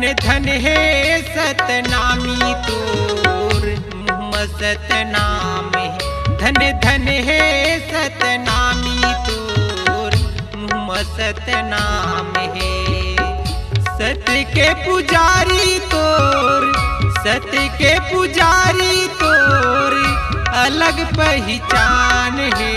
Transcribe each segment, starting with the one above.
धन है सतनामी तोर मुँह सतनाम है। धन धन है सतनामी तोर मुँह सतनाम है। सत्य के पुजारी तोर सत्य के पुजारी तोर अलग पहचान है।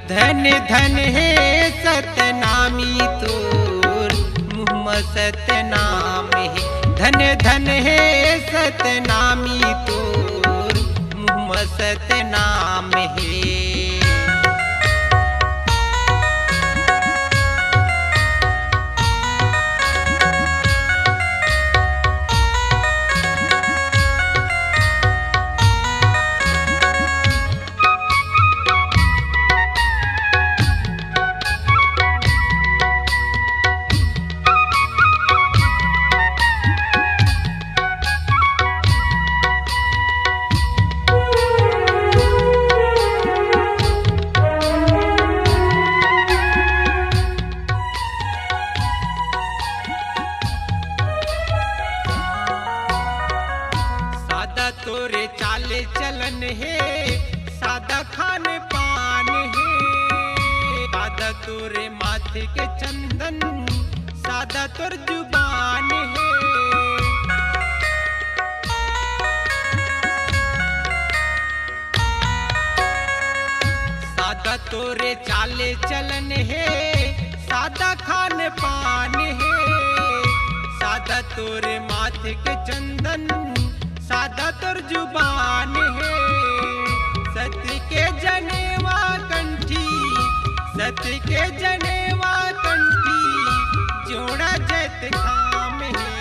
धन धन है सतनामी तोर मुँह सतनाम है। धन धन है सतनामी तोर मुँह सतनाम है। तोरे चाले चलन है सादा खान पान है। सादा तोरे माथे के चंदन सादा तोर जुबान है। सादा तोरे चाले चलन है सादा खान पान है। सादा तोरे माथे के चंदन सादा तोर जुबान है। सत्य के जनेवा कंठी सत्य के जनेवा कंठी जोड़ा जत खाम है।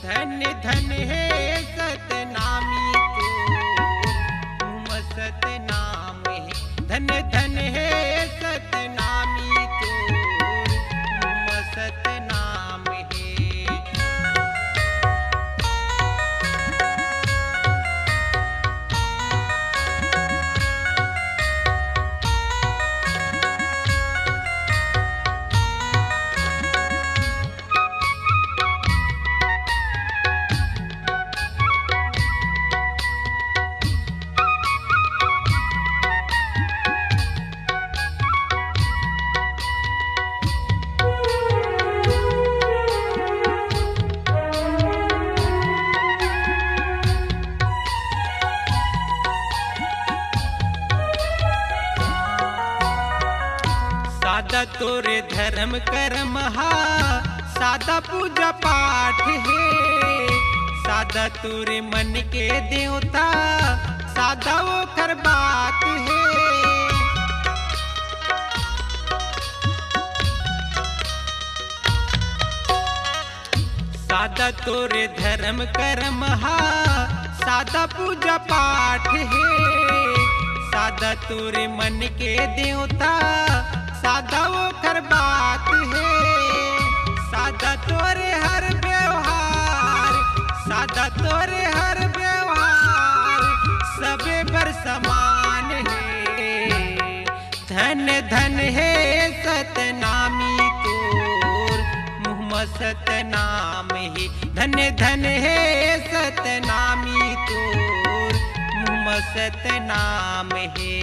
धन धन है सतनामी तोर मुँह सतनाम है। धन धन है सतनामी तोर मुँह सतनाम है। सादा तोरे धर्म कर्म हा सादा पूजा पाठ है। सादा तोरे मन के देवता सादा वो कर बात है। सादा तोरे धर्म कर्म हा सादा पूजा पाठ है। सादा तोरे मन के देवता सादा वो कर बात है। सादा तोरे हर व्यवहार सादा तोरे हर व्यवहार सबे पर समान है। धन धन है सतनामी तोर मुँह सतनाम है। धन धन है सतनामी तोर मुँह सतनाम है।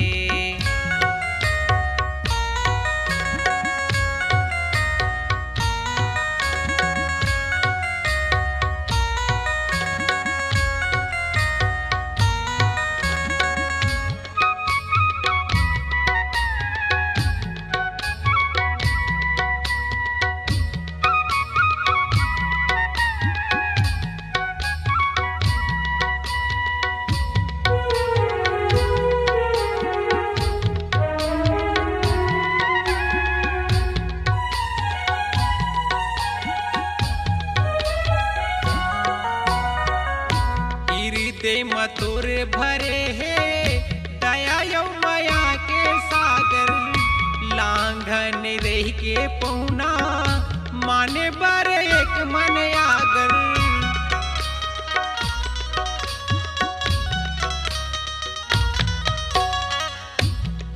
मतोर भरे है दया यौ माया के सागर। लांघन रह के पहुना माने बर एक मन आगर।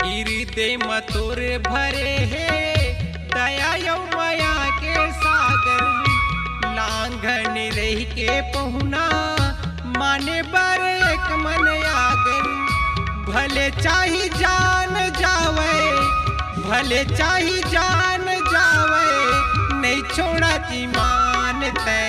हृदय मतोर भरे है दया यौ माया के सागर। लांघन रह के पहुना माने बर एक मन आगर। भले चाही जान जावे, भले चाही जान जावे, नहीं छोड़ती मानते।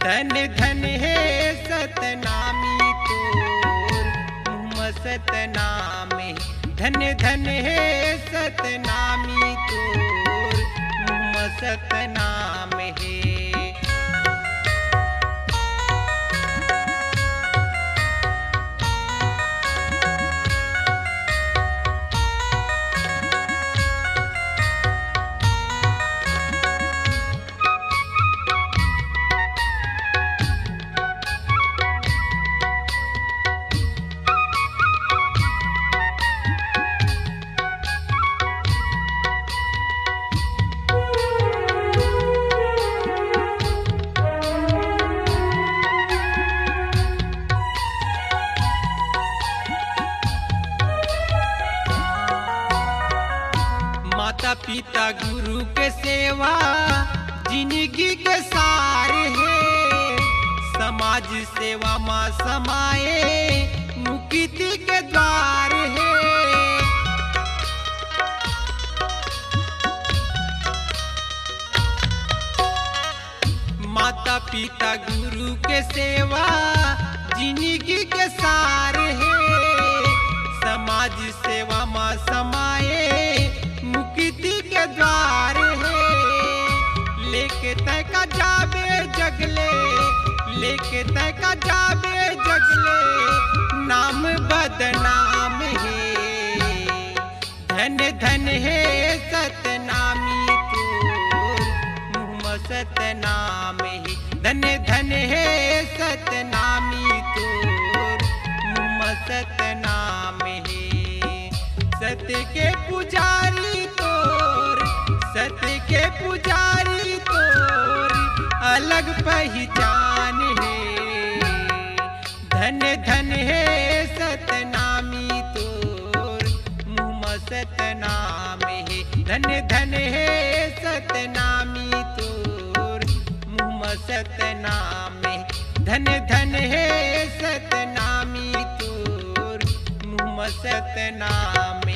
धन धन है सतनामी तोर मुँह सतनाम है। धन धन है सतनामी तोर मुँह सतनाम है। माता पिता गुरु के सेवा जिंदगी के सार है। समाज सेवा माँ समाए मुक्ति के द्वार है। माता पिता गुरु के सेवा जिंदगी के सार है। समाज सेवा माँ समाए मुक्ति के द्वार है। लेके तय का जाबे जगले, लेके तय का जाबे जगले, नाम बदनाम है। धन धन है सतनामी तोर मुँह सतनाम है। धन धन है सतनामी तोर मुँह सतनाम है। सत्य के पुजारी तोर, सत्य के पुजारी तोर अलग पहचान है। धन धन है सतनामी तोर मुँह सतनाम है। धन धन है सतनामी तोर मुँह सतनाम है। धन धन है सतनामी तोर मुँह सतनाम